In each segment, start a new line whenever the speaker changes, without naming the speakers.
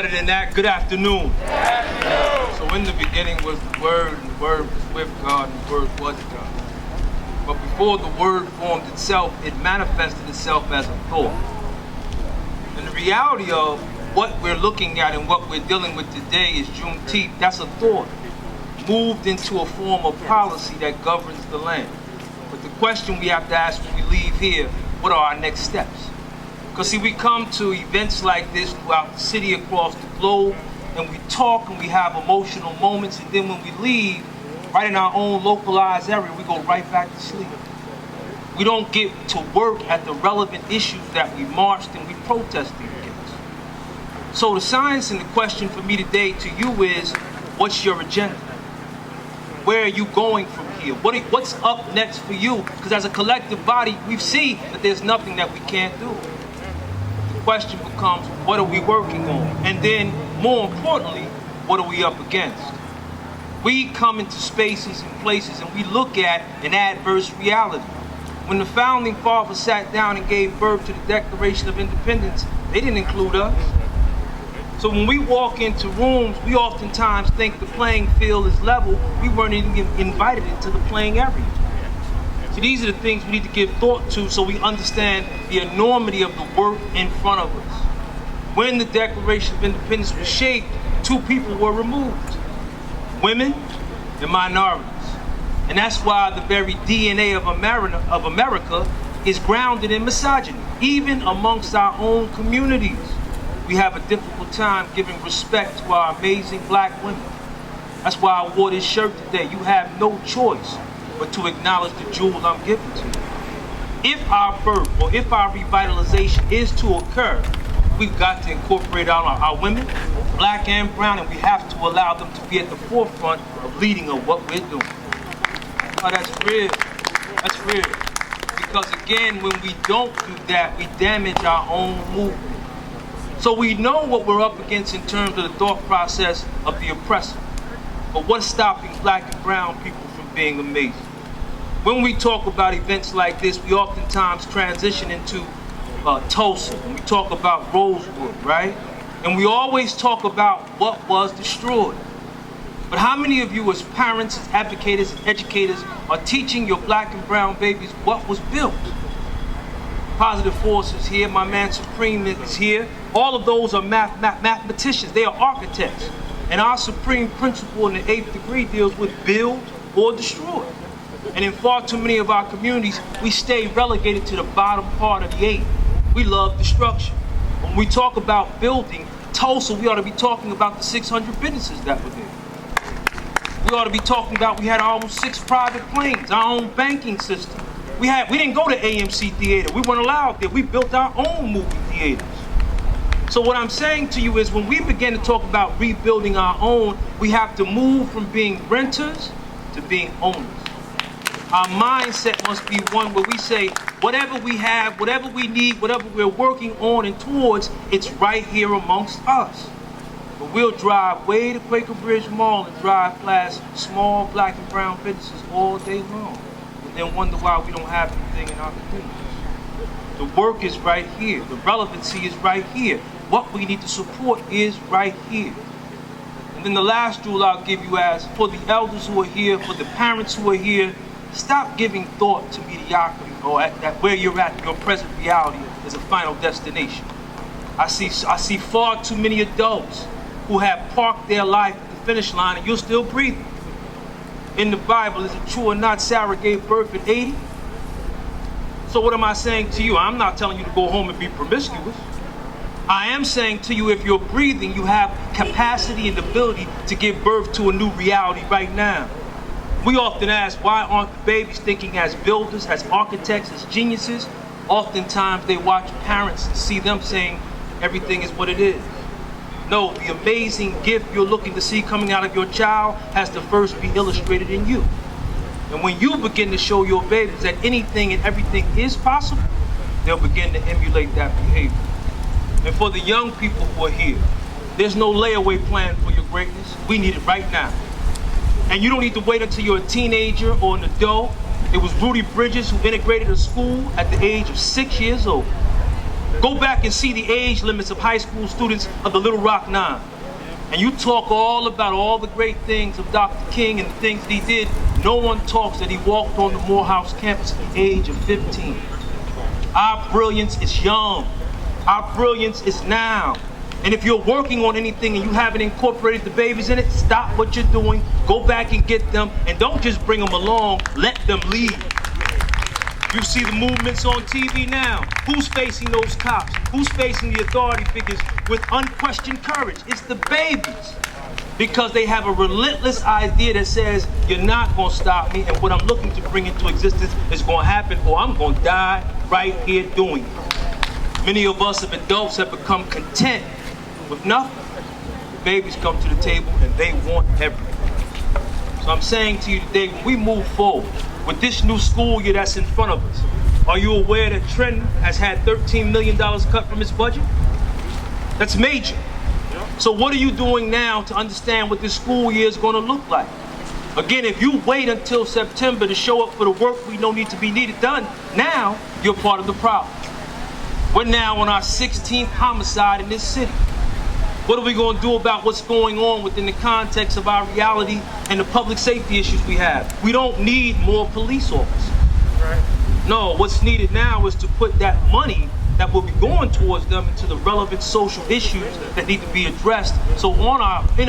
better than that. Good afternoon. Good afternoon. So in the beginning was the Word, and the Word was with God, and the Word was God. But before the Word formed itself, it manifested itself as a thought. And the reality of what we're looking at and what we're dealing with today is Juneteenth. That's a thought moved into a form of policy that governs the land. But the question we have to ask when we leave here, what are our next steps? Because see, we come to events like this throughout the city, across the globe, and we talk and we have emotional moments, and then when we leave, right in our own localized area, we go right back to sleep. We don't get to work at the relevant issues that we marched and we protested against. So the science and the question for me today to you is, what's your agenda? Where are you going from here? What's up next for you? Because as a collective body, we see that there's nothing that we can't do. The question becomes, what are we working on? And then, more importantly, what are we up against? We come into spaces and places and we look at an adverse reality. When the founding fathers sat down and gave birth to the Declaration of Independence, they didn't include us. So when we walk into rooms, we oftentimes think the playing field is level. We weren't even invited into the playing area. So these are the things we need to give thought to so we understand the enormity of the work in front of us. When the Declaration of Independence was shaped, two people were removed: women and minorities. And that's why the very DNA of America is grounded in misogyny, even amongst our own communities. We have a difficult time giving respect to our amazing black women. That's why I wore this shirt today. You have no choice but to acknowledge the jewel I'm giving to you. If our birth or if our revitalization is to occur, we've got to incorporate our women, black and brown, and we have to allow them to be at the forefront of leading of what we're doing. Oh, that's real. That's real. Because again, when we don't do that, we damage our own movement. So we know what we're up against in terms of the thought process of the oppressor. But what's stopping black and brown people from being amazing? When we talk about events like this, we oftentimes transition into Tulsa, and we talk about Rosewood, right? And we always talk about what was destroyed. But how many of you as parents, as advocates, as educators are teaching your black and brown babies what was built? Positive Force is here, my man Supreme is here. All of those are mathematicians, they are architects. And our supreme principle in the 8th degree deals with build or destroy. And in far too many of our communities, we stay relegated to the bottom part of the 8. We love destruction. When we talk about building Tulsa, we ought to be talking about the 600 businesses that were there. We ought to be talking about, we had almost 6 private planes, our own banking system. We didn't go to AMC Theater. We weren't allowed there. We built our own movie theaters. So what I'm saying to you is when we begin to talk about rebuilding our own, we have to move from being renters to being owners. Our mindset must be one where we say, whatever we have, whatever we need, whatever we're working on and towards, it's right here amongst us. But we'll drive way to Quaker Bridge Mall and drive past small black and brown businesses all day long. And wonder why we don't have anything in our communities. The work is right here. The relevancy is right here. What we need to support is right here. And then the last rule I'll give you as, for the elders who are here, for the parents who are here, stop giving thought to mediocrity or at where you're at, your present reality is a final destination. I see far too many adults who have parked their life at the finish line and you're still breathing. In the Bible, is it true or not, Sarah gave birth at 80? So what am I saying to you? I'm not telling you to go home and be promiscuous. I am saying to you, if you're breathing, you have capacity and ability to give birth to a new reality right now. We often ask, why aren't the babies thinking as builders, as architects, as geniuses? Oftentimes they watch parents and see them saying, everything is what it is. No, the amazing gift you're looking to see coming out of your child has to first be illustrated in you. And when you begin to show your babies that anything and everything is possible, they'll begin to emulate that behavior. And for the young people who are here, there's no layaway plan for your greatness. We need it right now. And you don't need to wait until you're a teenager or an adult. It was Rudy Bridges who integrated a school at the age of 6 years old. Go back and see the age limits of high school students of the Little Rock Nine. And you talk all about all the great things of Dr. King and the things that he did. No one talks that he walked on the Morehouse campus at the age of 15. Our brilliance is young. Our brilliance is now. And if you're working on anything and you haven't incorporated the babies in it, stop what you're doing, go back and get them, and don't just bring them along, let them lead. You see the movements on TV now. Who's facing those cops? Who's facing the authority figures with unquestioned courage? It's the babies. Because they have a relentless idea that says, you're not going to stop me, and what I'm looking to bring into existence is going to happen, or I'm going to die right here doing it. Many of us as adults have become content with nothing. The babies come to the table and they want everything. So I'm saying to you today, when we move forward with this new school year that's in front of us, are you aware that Trenton has had $13 million cut from its budget? That's major. So what are you doing now to understand what this school year is going to look like? Again, if you wait until September to show up for the work we know needs to be done, now you're part of the problem. We're now on our 16th homicide in this city. What are we going to do about what's going on within the context of our reality and the public safety issues we have? We don't need more police officers. Right. No, what's needed now is to put that money that will be going towards them into the relevant social issues that need to be addressed. So in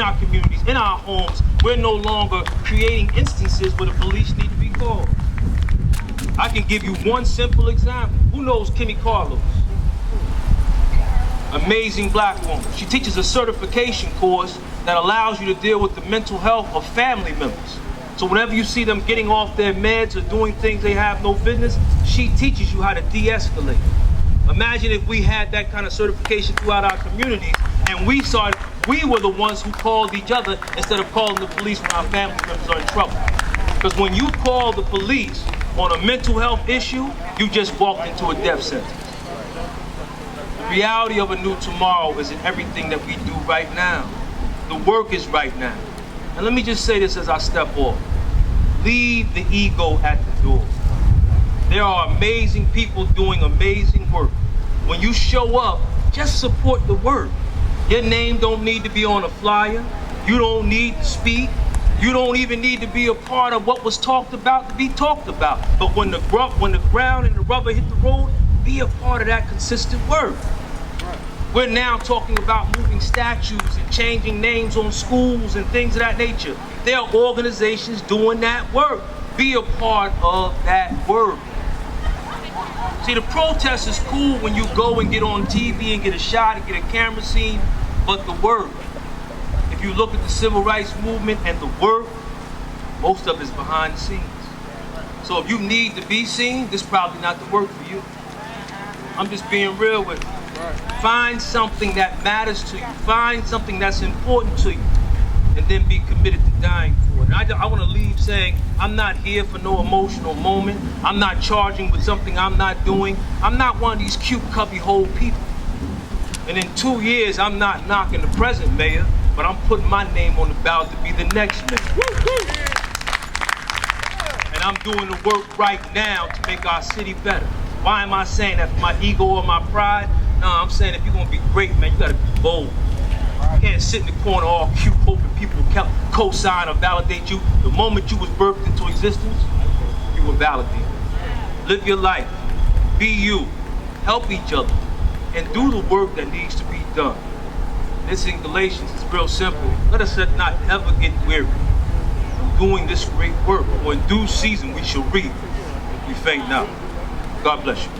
our communities, in our homes, we're no longer creating instances where the police need to be called. I can give you one simple example. Who knows Kimmy Carlos? Amazing black woman. She teaches a certification course that allows you to deal with the mental health of family members. So whenever you see them getting off their meds or doing things they have no business, she teaches you how to de-escalate. Imagine if we had that kind of certification throughout our communities and we were the ones who called each other instead of calling the police when our family members are in trouble. Because when you call the police on a mental health issue, you just walked into a death sentence. The reality of a new tomorrow is in everything that we do right now. The work is right now. And let me just say this as I step off. Leave the ego at the door. There are amazing people doing amazing work. When you show up, just support the work. Your name don't need to be on a flyer. You don't need to speak. You don't even need to be a part of what was talked about to be talked about. But when the ground and the rubber hit the road, be a part of that consistent work. We're now talking about moving statues and changing names on schools and things of that nature. There are organizations doing that work. Be a part of that work. See, the protest is cool when you go and get on TV and get a shot and get a camera scene, but the work, if you look at the civil rights movement and the work, most of it is behind the scenes. So if you need to be seen, this is probably not the work for you. I'm just being real with you. Find something that matters to you. Find something that's important to you. And then be committed to dying for it. And I want to leave saying, I'm not here for no emotional moment. I'm not charging with something I'm not doing. I'm not one of these cute cubbyhole people. And in 2 years, I'm not knocking the present mayor, but I'm putting my name on the ballot to be the next mayor. And I'm doing the work right now to make our city better. Why am I saying that? For my ego or my pride? No, I'm saying if you're going to be great, man, you got to be bold. You can't sit in the corner all cute, hoping people co-sign or validate you. The moment you was birthed into existence, you were validated. Live your life. Be you. Help each other. And do the work that needs to be done. This in Galatians is real simple. Let us not ever get weary of doing this great work. For in due season we shall reap if we faint not. God bless you.